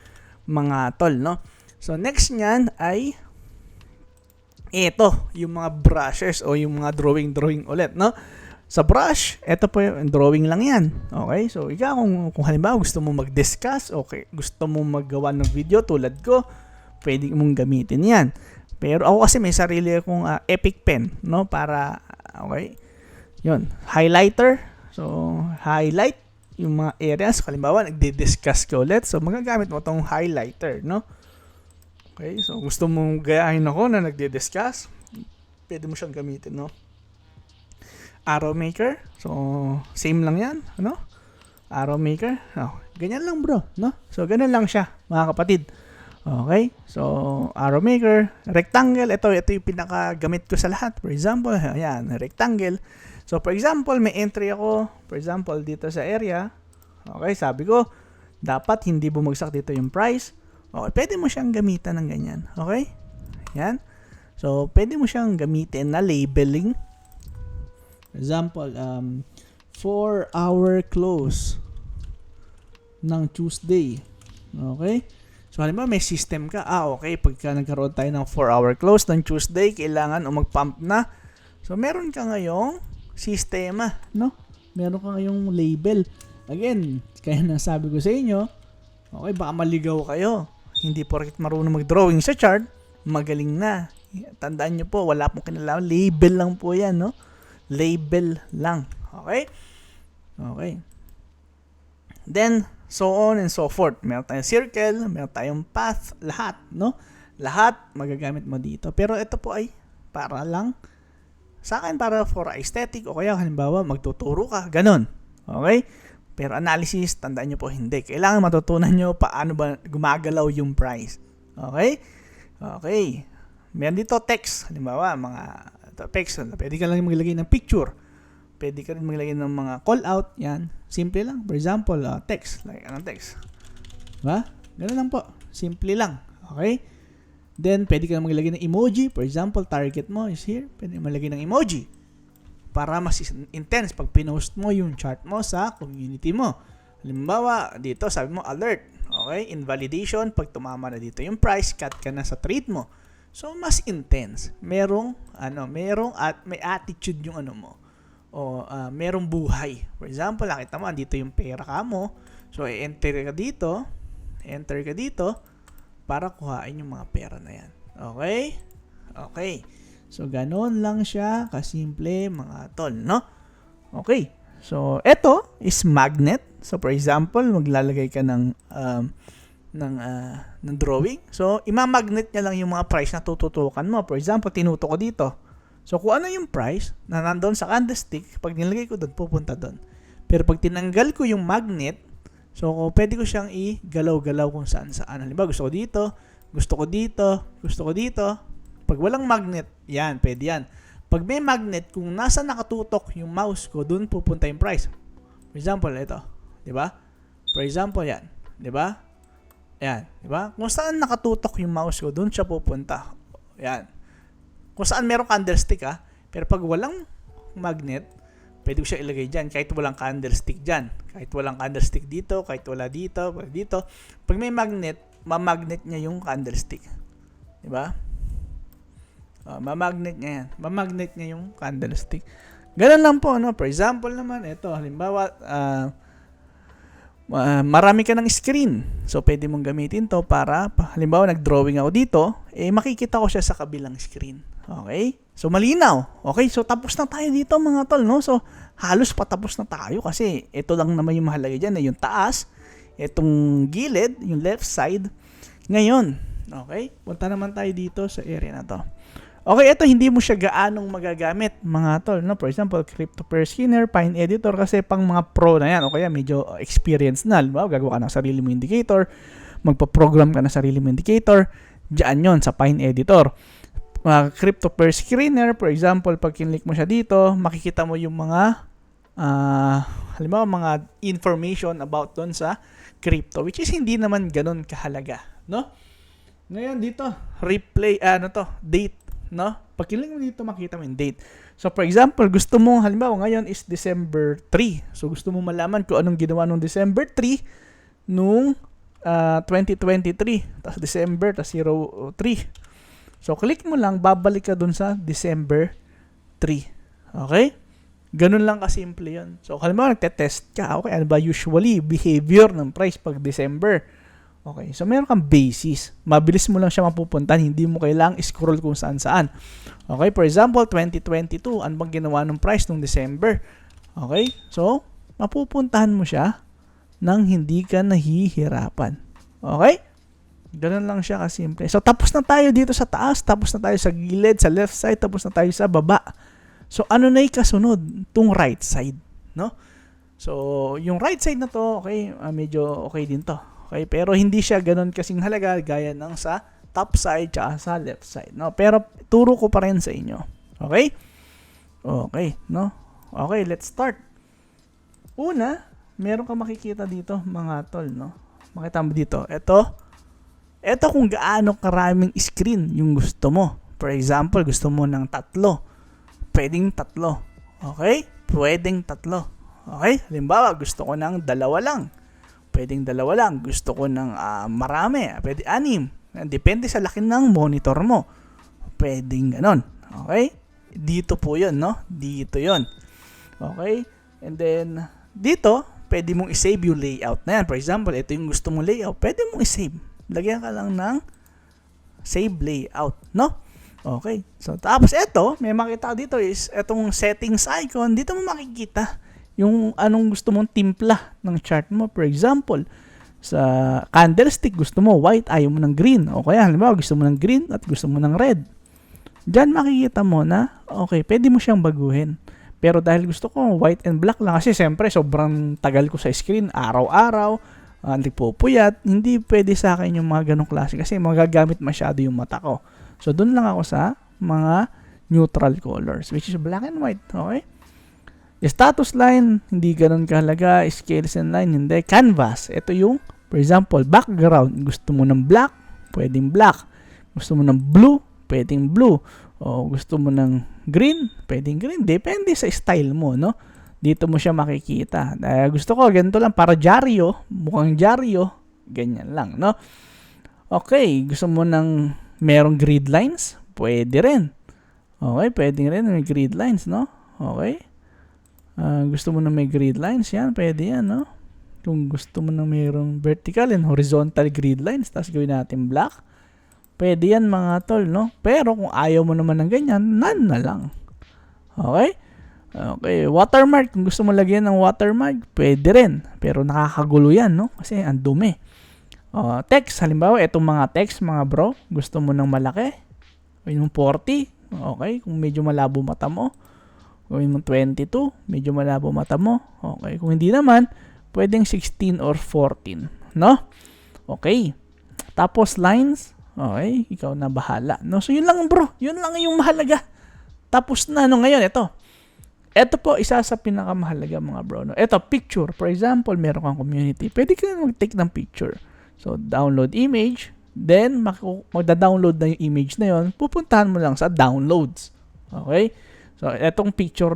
mga tol. No? So, next nyan ay ito, yung mga brushes o yung mga drawing ulit. No? Sa brush, ito po yung drawing lang yan. Okay? So, ikaw kung halimbawa gusto mo mag-discuss, okay, gusto mo maggawa ng video tulad ko, pwede mong gamitin yan. Pero ako kasi may sarili akong Epic Pen, no? Para, okay, yun, highlighter. So, highlight yung mga areas. Halimbawa, nagdi-discuss ka ulit. So, magagamit mo tong highlighter, no? Okay? So, gusto mong gayahin ako na nagdi-discuss, pwede mo siyang gamitin, no? Arrow maker. So, same lang yan. Ano? Arrow maker. Oh, ganyan lang bro. No? So, ganun lang siya, mga kapatid. Okay? So, arrow maker. Rectangle. Ito yung pinakagamit ko sa lahat. For example, ayan, rectangle. So, for example, may entry ako. For example, dito sa area. Okay? Sabi ko, dapat hindi bumagsak dito yung price. Okay? Pwede mo siyang gamitan ng ganyan. Okay? Yan. So, pwede mo siyang gamitin na labeling. Example, 4-hour close ng Tuesday. Okay? So, halimbawa may system ka. Okay. Pagka nagkaroon tayo ng 4-hour close ng Tuesday, kailangan o mag-pump na. So, meron ka ngayong sistema, no? Meron ka ngayong label. Again, kaya nasabi ko sa inyo, okay, baka maligaw kayo. Hindi porket marunong mag-drawing sa chart, magaling na. Tandaan nyo po, wala pong kinalaman. Label lang po yan, no? Label lang. Okay? Okay. Then, so on and so forth. Meron tayong circle, meron tayong path, lahat, no? Lahat magagamit mo dito. Pero ito po ay para lang sa akin, para for aesthetic o kaya halimbawa magtuturo ka, ganun. Okay? Pero analysis, tandaan nyo po, hindi. Kailangan matutunan nyo paano ba gumagalaw yung price. Okay? Okay. Meron dito text. Halimbawa, mga text. Pwede ka lang maglagay ng picture. Pwede ka rin maglagay ng mga call out. Yan. Simple lang. For example, text. Like, anong text? Diba? Ganun lang po. Simple lang. Okay? Then, pwede ka lang maglagay ng emoji. For example, target mo is here. Pwede maglagay ng emoji. Para mas intense pag pinost mo yung chart mo sa community mo. Halimbawa, dito sabi mo alert. Okay? Invalidation. Pag tumama na dito yung price, cut ka na sa trade mo. So, mas intense. Merong may attitude yung ano mo. O, merong buhay. For example, nakita mo, andito yung pera ka mo. So, enter ka dito. Para kuhain yung mga pera na yan. Okay? Okay. So, ganun lang siya kasimple, mga tol, no? Okay. So, eto is magnet. So, for example, maglalagay ka ng drawing. So, imamagnet niya lang yung mga price na tututukan mo. For example, tinuto ko dito. So, kung ano yung price na nandoon sa candlestick, pag nilagay ko doon, pupunta doon. Pero pag tinanggal ko yung magnet, so, pwede ko siyang igalaw-galaw kung saan-saan. Halimbawa, gusto ko dito. Pag walang magnet, yan, pwede yan. Pag may magnet, kung nasa nakatutok yung mouse ko, doon pupunta yung price. For example, ito. Diba? For example, yan. Diba? Yan. Diba? Kung saan nakatutok yung mouse ko, doon siya pupunta. Yan. Kung saan merong candlestick, pero pag walang magnet, pwede ko siya ilagay dyan. Kahit walang candlestick dyan. Kahit walang candlestick dito, kahit wala dito, wala dito. Pag may magnet, mamagnet niya yung candlestick. Diba? Mamagnet niya yan. Mamagnet niya yung candlestick. Ganun lang po, no? For example naman, ito, halimbawa, marami ka ng screen. So, pwede mong gamitin to para, halimbawa, nag-drawing ako dito, makikita ko siya sa kabilang screen. Okay? So, malinaw. Okay? So, tapos na tayo dito, mga tol, no? So, halos patapos na tayo kasi ito lang naman yung mahalaga dyan, yung taas, itong gilid, yung left side. Ngayon, okay? Punta naman tayo dito sa area na to. Okay, ito hindi mo siya gaanong magagamit, mga tol, no? For example, Crypto Per Skinner, Pine Editor, kasi pang mga pro na yan, o kaya medyo experienced na, diba? Gagawa ka ng sarili mo indicator, magpa-program ka ng sarili mo indicator, diyan yon sa Pine Editor. Crypto Per Skinner, for example, pag kinlik mo siya dito, makikita mo yung mga halimbawa mga information about doon sa crypto, which is hindi naman ganun kahalaga, no? Ngayon dito, replay, date, no? Pag kiling mo dito, makita mo yung date. So, for example, gusto mo, halimbawa, ngayon is December 3. So, gusto mo malaman kung anong ginawa nung December 3 nung 2023. Tapos December, tapos 03. So, click mo lang, babalik ka dun sa December 3. Okay? Ganun lang kasimple yun. So, halimbawa, nagte-test ka. Okay, ano ba usually behavior ng price pag December? Okay, so meron kang basis. Mabilis mo lang siya mapupuntahan. Hindi mo kailangang scroll kung saan-saan. Okay, for example, 2022. Ano bang ginawa ng price nung December? Okay, so mapupuntahan mo siya nang hindi ka nahihirapan. Okay? Ganun lang siya kasimple. So, tapos na tayo dito sa taas. Tapos na tayo sa gilid, sa left side. Tapos na tayo sa baba. So, ano na yung kasunod? Itong right side. No? So, yung right side na to, okay, medyo okay din to. Okay, pero hindi siya ganoon kasing halaga gaya ng sa top side at sa left side, no? Pero turo ko pa rin sa inyo. Okay? Okay, no? Okay, let's start. Una, meron kang makikita dito, mga tol, no? Makita mo dito. Ito kung gaano karaming screen yung gusto mo. For example, gusto mo ng 3. Pwedeng 3. Okay? Pwedeng 3. Okay? Halimbawa, gusto ko ng 2 lang. Pwedeng 2 lang. Gusto ko ng marami. Pwede 6. Depende sa laki ng monitor mo. Pwedeng ganon. Okay? Dito po yun, no? Dito yun. Okay? And then, dito, pwede mong isave yung layout na yan. For example, ito yung gusto mong layout. Pwede mong isave. Lagyan ka lang ng save layout, no? Okay. So, tapos ito, may makita dito is, itong settings icon, dito mo makikita yung anong gusto mong timpla ng chart mo. For example, sa candlestick, gusto mo white, ayaw mo ng green. O kaya, halimbawa, gusto mo ng green at gusto mo ng red. Diyan makikita mo na, okay, pwede mo siyang baguhin. Pero dahil gusto ko white and black lang, kasi siyempre, sobrang tagal ko sa screen, araw-araw, hindi pupuyat, hindi pwede sa akin yung mga ganong klase kasi magagamit masyado yung mata ko. So, dun lang ako sa mga neutral colors, which is black and white. Okay? Status line, hindi ganun kahalaga. Scales and line, hindi. Canvas, ito yung, for example, background. Gusto mo ng black, pwedeng black. Gusto mo ng blue, pwedeng blue. O gusto mo ng green, pwedeng green. Depende sa style mo, no? Dito mo siya makikita. Gusto ko, ganito lang, para dyaryo, mukhang dyaryo, ganyan lang, no? Okay, gusto mo ng merong grid lines, pwede rin. Okay, pwede rin may grid lines, no? Okay. Gusto mo na may grid lines, yan, pwede yan, no? Kung gusto mo na mayroong vertical and horizontal grid lines, tapos gawin natin black, pwede yan mga tol, no? Pero kung ayaw mo naman ng ganyan, none na lang. Okay? Okay, watermark, kung gusto mo lagyan ng watermark, pwede rin. Pero nakakagulo yan, no? Kasi ang dumi. Text, halimbawa, itong mga text, mga bro, gusto mo ng malaki, yung 40, okay? Kung medyo malabo mata mo, gawin mo 22, medyo malabo mata mo. Okay, kung hindi naman, pwedeng 16 or 14, no? Okay. Tapos lines, okay, ikaw na bahala, no? So yun lang bro, yun lang yung mahalaga. Tapos na, no? Ngayon, ito. Ito po, isa sa pinakamahalaga mga bro, no? Ito, picture. For example, meron kang community. Pwede ka mag-take ng picture. So, download image. Then, magda-download na yung image na yun. Pupuntahan mo lang sa downloads. Okay? So, etong picture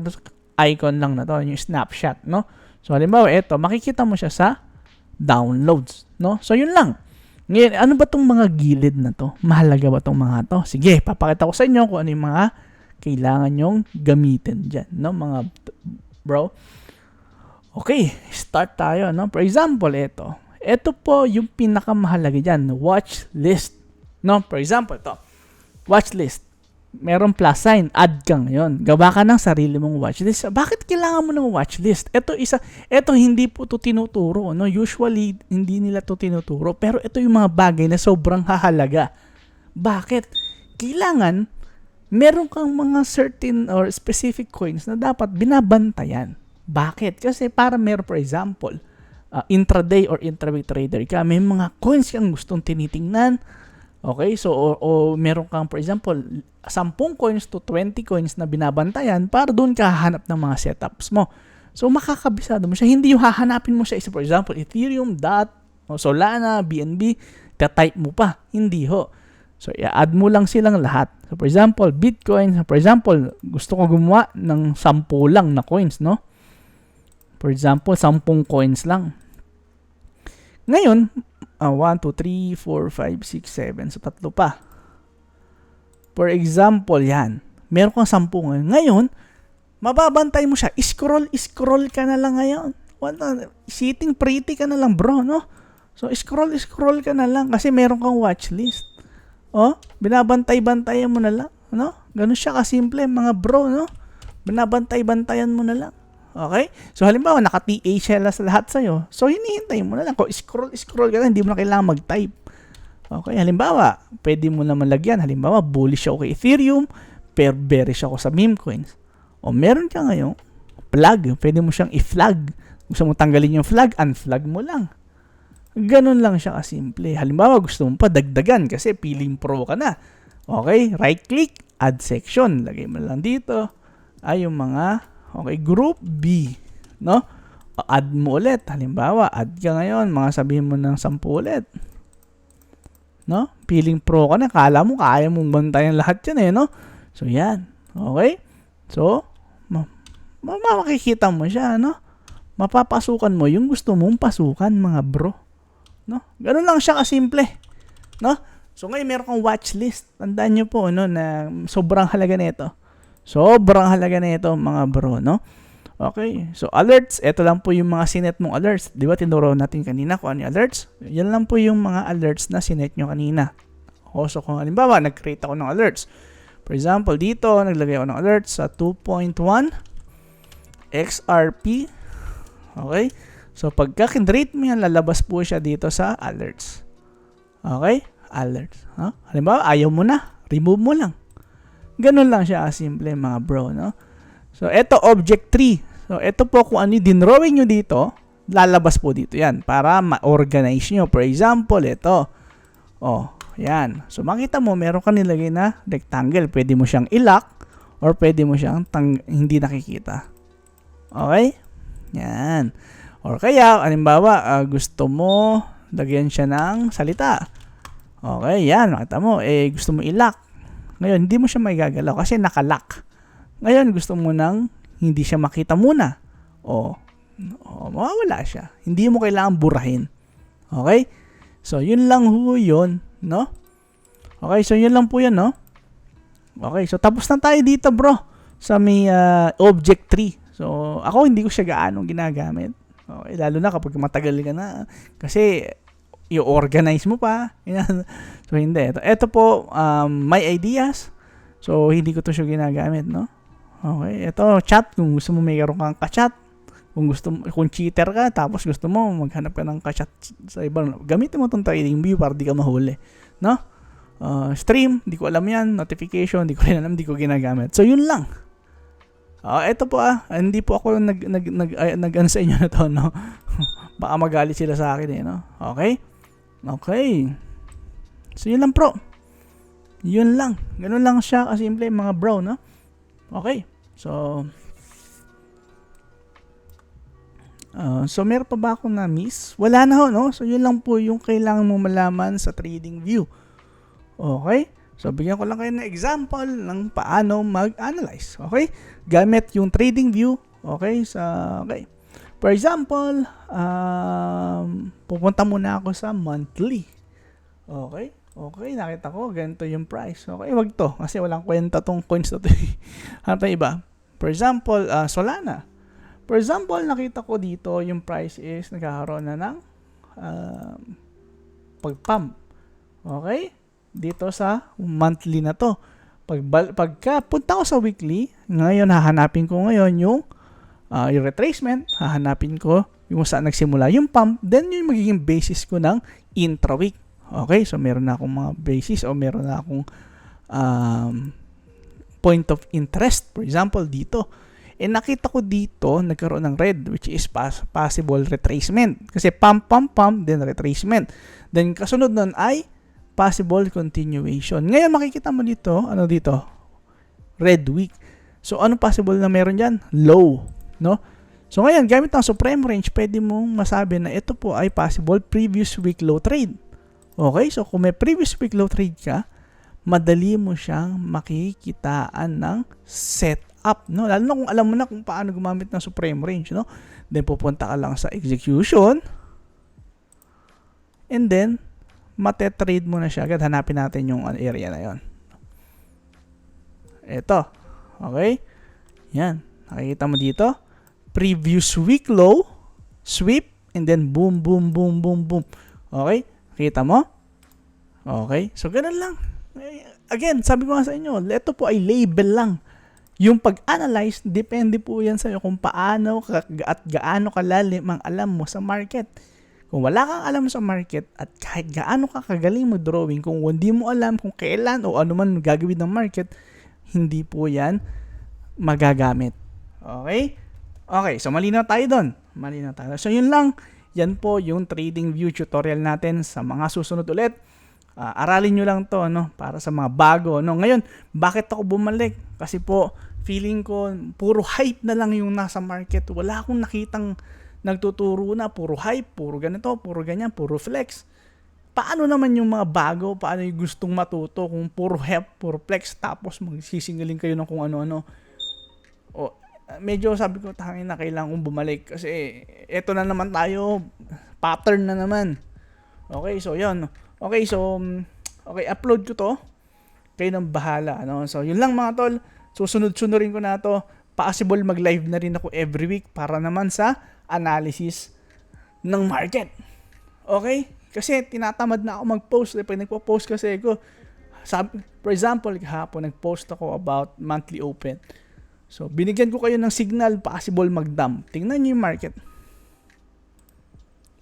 icon lang na to, yung snapshot, no? So, halimbawa, ito, makikita mo siya sa downloads, no? So, yun lang. Ngayon, ano ba tong mga gilid na to? Mahalaga ba tong mga to? Sige, papakita ko sa inyo kung ano yung mga kailangan nyong gamitin dyan, no? Mga bro. Okay, start tayo, no? For example, ito. Ito po yung pinakamahalaga dyan, watch list, no? For example, ito, watch list. Merong plus sign, add ka ngayon. Gawa ka ng sarili mong watchlist. Bakit kailangan mo ng watchlist? Ito hindi po to tinuturo, no? Usually hindi nila to tinuturo, pero ito yung mga bagay na sobrang hahalaga. Bakit? Kailangan meron kang mga certain or specific coins na dapat binabantayan. Bakit? Kasi para meron, for example, intraday or intraweek trader ka, may mga coins kang gustong tinitingnan. Okay, so o meron kang, for example, 10 coins to 20 coins na binabantayan para doon ka hahanap ng mga setups mo. So, makakabisado mo siya. Hindi yung hahanapin mo siya. For example, Ethereum, DOT, Solana, BNB, type mo pa. Hindi ho. So, i-add mo lang silang lahat. So, for example, Bitcoin. For example, gusto ko gumawa ng 10 lang na coins, no? For example, 10 coins lang. Ngayon, 1, 2, 3, 4, 5, 6, 7. So, 3 pa. For example, yan. Meron kang 10 ngayon. Ngayon, mababantay mo siya. Scroll ka na lang ngayon. Sitting pretty ka na lang, bro, no? So, scroll ka na lang kasi meron kang watchlist. Binabantay-bantayan mo na lang, no? Ganun siya kasimple, mga bro, no? Binabantay-bantayan mo na lang. Okay? So, halimbawa, naka-TA siya lahat sa'yo. So, hinihintay mo na lang. Kung scroll ka na, hindi mo na kailangan mag-type. Okay? Halimbawa, pwede mo naman lagyan. Halimbawa, bullish ako kay Ethereum, pero bearish ako sa meme coins. O meron ka ngayon, flag. Pwede mo siyang i-flag. Gusto mo tanggalin yung flag, unflag mo lang. Ganun lang siya kasimple. Halimbawa, gusto mo pa dagdagan kasi feeling pro ka na. Okay, right click, add section. Lagay mo lang dito ay yung mga, okay, group B. No? O, add mo ulit. Halimbawa, add ka ngayon, mga sabihin mo ng 10 ulit. No? Feeling pro ka na. Kala mo, kaya mong bantayan lahat yan eh, no? So, yan. Okay? So, makikita mo siya, no? Mapapasukan mo yung gusto mong pasukan, mga bro. No? Ganun lang siya kasimple. No? So, ngayon meron kang watchlist. Tandaan nyo po, no, na sobrang halaga nito. Sobrang halaga nito, mga bro, no? Okay. So, alerts. Ito lang po yung mga sinet mong alerts. Di ba, tinuro natin kanina kung ano yung alerts? Yan lang po yung mga alerts na sinet nyo kanina. So, kung halimbawa, nag-create ako ng alerts. For example, dito, naglagay ako ng alert sa 2.1 XRP. Okay? So, pagka kinrate mo yan, lalabas po siya dito sa alerts. Okay? Alerts. Halimbawa, ayaw mo na. Remove mo lang. Ganun lang siya simple, mga bro, no? So, eto, object 3. So, eto po kung ano yung dinrawing nyo dito, lalabas po dito yan para ma-organize nyo. For example, eto. Yan. So, makita mo, meron ka nilagay na rectangle. Pwede mo siyang i-lock or pwede mo siyang hindi nakikita. Okay? Yan. Or kaya, halimbawa, gusto mo lagyan siya ng salita. Okay, yan. Makita mo, gusto mo i-lock. Ngayon, hindi mo siya magagalaw kasi naka-lock. Ngayon, gusto mo nang hindi siya makita muna. Mawawala siya. Hindi mo kailangan burahin. Okay? So, yun lang ho yun. No? Okay, so yun lang po yan, no? Okay, so tapos na tayo dito, bro, sa may object 3. So, ako hindi ko siya gaano ginagamit. Okay, lalo na kapag matagal ka na. Kasi, i-organize mo pa. So, hindi. Ito po, my ideas. So, hindi ko to siya ginagamit, no? Okay, ito, chat. Kung gusto mo mayroon kang ka-chat. Kung cheater ka, tapos gusto mo maghanap ka ng ka-chat sa ibang, gamitin mo itong TradingView para di ka mahuli. No? Stream, di ko alam yan. Notification, di ko rin alam, di ko ginagamit. So, yun lang. Ito po hindi po ako nag-ano sa inyo na to, no? Baka magalit sila sa akin eh, no? Okay? Okay. So, yun lang, bro. Yun lang. Ganun lang siya kasimple, mga bro, no? Okay. So, meron pa ba akong na-miss? Wala na ho, no? So, yun lang po yung kailangan mo malaman sa TradingView. Okay? So, bigyan ko lang kayo ng example ng paano mag-analyze. Okay? Gamit yung TradingView. Okay? Okay. For example, pupunta muna ako sa monthly. Okay? Okay, nakita ko, ganito yung price. Okay, wag to. Kasi walang kwenta tong coins na to. Hanap tayo iba. For example, Solana. For example, nakita ko dito, yung price is nagkakaroon na ng pag-pump. Okay? Dito sa monthly na to. Pagka punta ko sa weekly, ngayon hahanapin ko ngayon yung retracement, hahanapin ko yung saan nagsimula yung pump, then yung magiging basis ko ng intra-week. Okay? So, meron na akong mga basis o meron na akong point of interest. For example, dito. Nakita ko dito, nagkaroon ng red, which is possible retracement. Kasi pump, then retracement. Then, kasunod nun ay possible continuation. Ngayon, makikita mo dito, ano dito? Red week. So, ano possible na meron dyan? Low. No? So ngayon, gamit ang Supreme Range, pwede mong masabi na ito po ay possible previous week low trade. Okay, so kung may previous week low trade ka, madali mo siyang makikitaan ng setup, no? Lalo na kung alam mo na kung paano gumamit ng Supreme Range, no? Then pupunta ka lang sa execution, and then mate-trade mo na siya agad. Hanapin natin yung area na yon. Ito. Okay? Yan. Nakikita mo dito. Previous week low, sweep, and then boom, boom, boom, boom, boom. Okay? Nakita mo? Okay? So, ganun lang. Again, sabi ko nga sa inyo, ito po ay label lang. Yung pag-analyze, depende po yan sa'yo kung paano at gaano kalalim ang alam mo sa market. Kung wala kang alam sa market at kahit gaano ka kagaling mo drawing, kung hindi mo alam kung kailan o ano man gagawin ng market, hindi po yan magagamit. Okay? Okay, so malinaw tayo doon. Malinaw tayo. So yun lang. Yan po yung trading view tutorial natin. Sa mga susunod ulit, aralin nyo lang to, no? Para sa mga bago, no? Ngayon, bakit ako bumalik? Kasi po, feeling ko, puro hype na lang yung nasa market. Wala akong nakitang nagtuturo na. Puro hype, puro ganito, puro ganyan, puro flex. Paano naman yung mga bago? Paano yung gustong matuto kung puro hype, puro flex, tapos magsisingaling kayo ng kung ano-ano? O, medyo sabi ko, tangin na kailangan kong bumalik kasi eto na naman tayo, pattern na naman. Okay, so yun. Okay, so okay, upload ko to. Kayo nang bahala, ano? So yun lang mga tol. Susunod-sunurin ko na to. Possible mag-live na rin ako every week para naman sa analysis ng market. Okay? Kasi tinatamad na ako mag-post. Pag nagpo-post kasi ako, for example, kahapon nag-post ako about monthly open. So, binigyan ko kayo ng signal, possible mag-dump. Tingnan nyo yung market.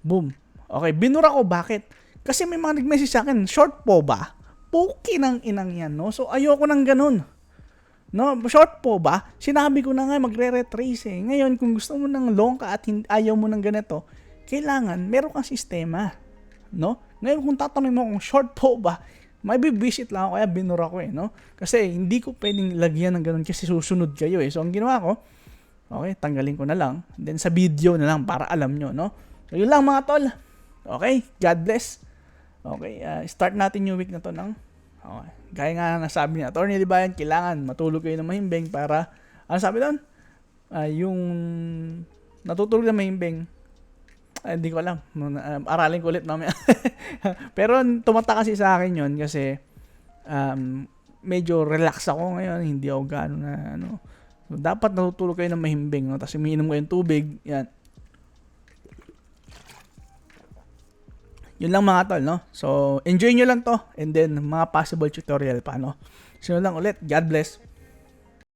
Boom. Okay, binura ko. Bakit? Kasi may mga nag-message sa akin, short po ba? Puki ng inang yan, no? So, ayoko ng ganun. No? Short po ba? Sinabi ko na nga, magre-retrace eh. Ngayon, kung gusto mo ng long ka at ayaw mo ng ganito, kailangan, meron kang sistema. No? Ngayon, kung tatanungin mo kung short po ba, may bibisit lang ako, kaya binura ko eh, no? Kasi hindi ko pwedeng lagyan ng ganun kasi susunod kayo eh. So, ang ginawa ko, okay, tanggalin ko na lang. Then, sa video na lang para alam nyo, no? So, yun lang mga tol. Okay, God bless. Okay, start natin yung week na to ng, okay, gaya nga nasabi ni Atty. Libayan, kailangan matulog kayo ng mahimbing para, ano sabi doon? Yung natutulog na mahimbing, hindi ko alam. Aralin ko ulit mamaya. Pero tumata kasi sa akin yun kasi medyo relax ako ngayon. Hindi ako gaano na ano. So, dapat natutulog kayo ng mahimbing. No? Tapos umiinom kayo ng tubig. Yan. Yun lang mga tol. No? So enjoy nyo lang to. And then mga possible tutorial pa. No? So yun lang ulit. God bless.